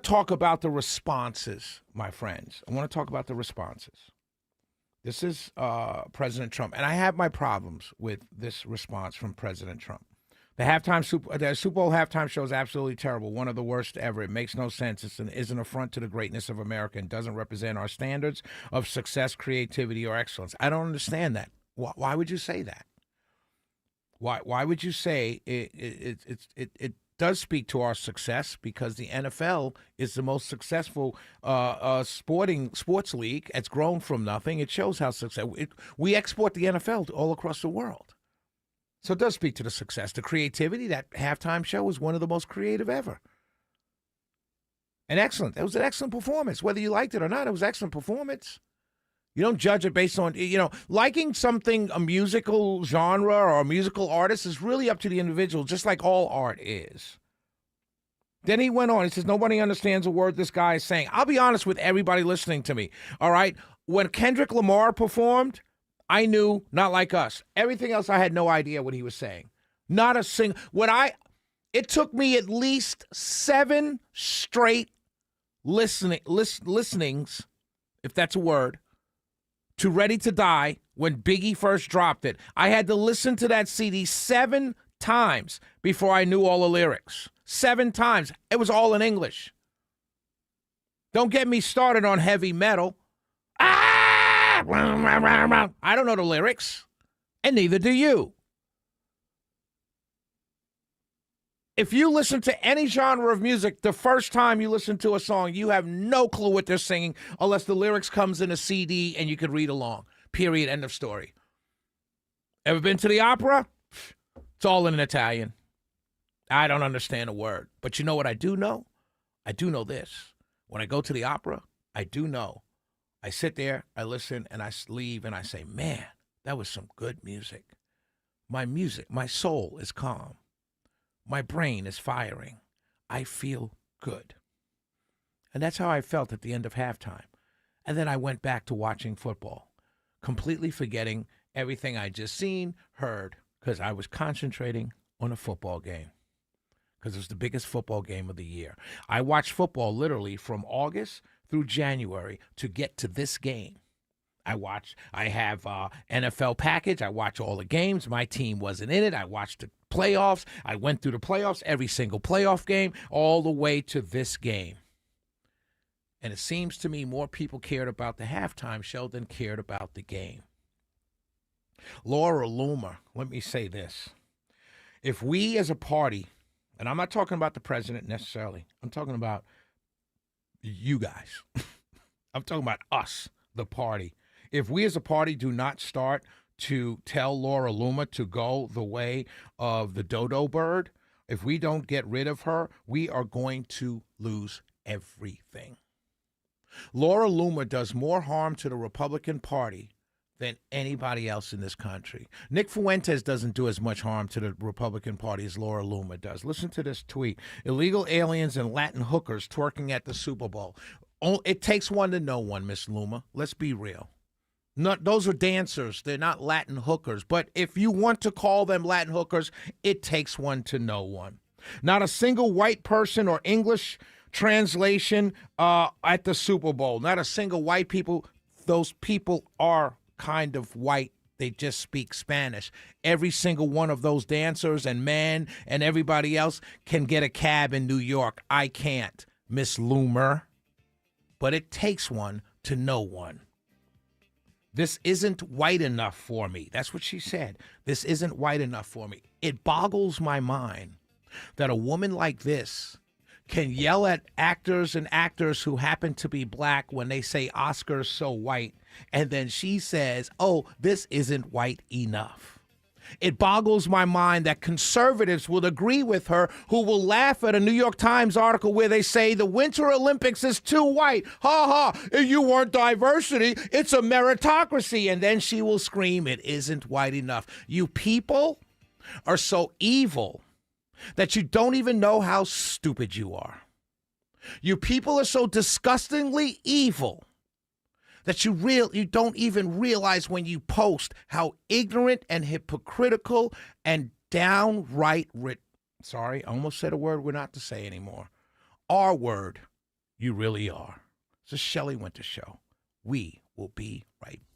talk about the responses, my friends. I want to talk about the responses. This is President Trump, and I have my problems with this response from President Trump. The Super Bowl halftime show is absolutely terrible, one of the worst ever. It makes no sense. It's an affront to the greatness of America and doesn't represent our standards of success, creativity, or excellence. I don't understand that. Why would you say that? Why would you say it does speak to our success, because the NFL is the most successful sports league. It's grown from nothing. It shows how successful. We export the NFL all across the world. So it does speak to the success. The creativity, that halftime show was one of the most creative ever. And excellent. It was an excellent performance. Whether you liked it or not, it was an excellent performance. You don't judge it based on, liking something, a musical genre or a musical artist is really up to the individual, just like all art is. Then he went on. He says, nobody understands a word this guy is saying. I'll be honest with everybody listening to me, all right? When Kendrick Lamar performed, I knew, not like us. Everything else, I had no idea what he was saying. Not a single. It took me at least 7 straight listenings, if that's a word, to Ready to Die when Biggie first dropped it. I had to listen to that CD 7 times before I knew all the lyrics. 7 times. It was all in English. Don't get me started on heavy metal. I don't know the lyrics, and neither do you. If you listen to any genre of music, the first time you listen to a song, you have no clue what they're singing unless the lyrics comes in a CD and you could read along. Period. End of story. Ever been to the opera? It's all in Italian. I don't understand a word. But you know what I do know? I do know this. When I go to the opera, I do know. I sit there, I listen, and I leave, and I say, man, that was some good music. My soul is calm. My brain is firing. I feel good. And that's how I felt at the end of halftime. And then I went back to watching football, completely forgetting everything I just seen, heard, because I was concentrating on a football game, because it was the biggest football game of the year. I watched football literally from August through January to get to this game. I have NFL package. I watch all the games. My team wasn't in it. I watched the playoffs. I went through the playoffs, every single playoff game, all the way to this game. And it seems to me more people cared about the halftime show than cared about the game. Laura Loomer, let me say this. If we as a party, and I'm not talking about the president necessarily, I'm talking about you guys. I'm talking about us, the party. If we as a party do not start to tell Laura Loomer to go the way of the dodo bird, if we don't get rid of her, we are going to lose everything. Laura Loomer does more harm to the Republican Party than anybody else in this country. Nick Fuentes doesn't do as much harm to the Republican Party as Laura Loomer does. Listen to this tweet. Illegal aliens and Latin hookers twerking at the Super Bowl. It takes one to know one, Miss Loomer. Let's be real. Those are dancers. They're not Latin hookers. But if you want to call them Latin hookers, it takes one to know one. Not a single white person or English translation at the Super Bowl. Not a single white people. Those people are kind of white. They just speak Spanish. Every single one of those dancers and men and everybody else can get a cab in New York. I can't, Miss Loomer. But it takes one to know one. This isn't white enough for me. That's what she said. This isn't white enough for me. It boggles my mind that a woman like this can yell at actors and actors who happen to be black when they say Oscar's so white, and then she says, oh, this isn't white enough. It boggles my mind that conservatives will agree with her, who will laugh at a New York Times article where they say the Winter Olympics is too white. Ha ha, you want diversity. It's a meritocracy. And then she will scream, it isn't white enough. You people are so evil that you don't even know how stupid you are. You people are so disgustingly evil that you don't even realize when you post how ignorant and hypocritical and downright sorry, I almost said a word we're not to say anymore. R word You really are. It's a Shelley Winter Show. We will be right back.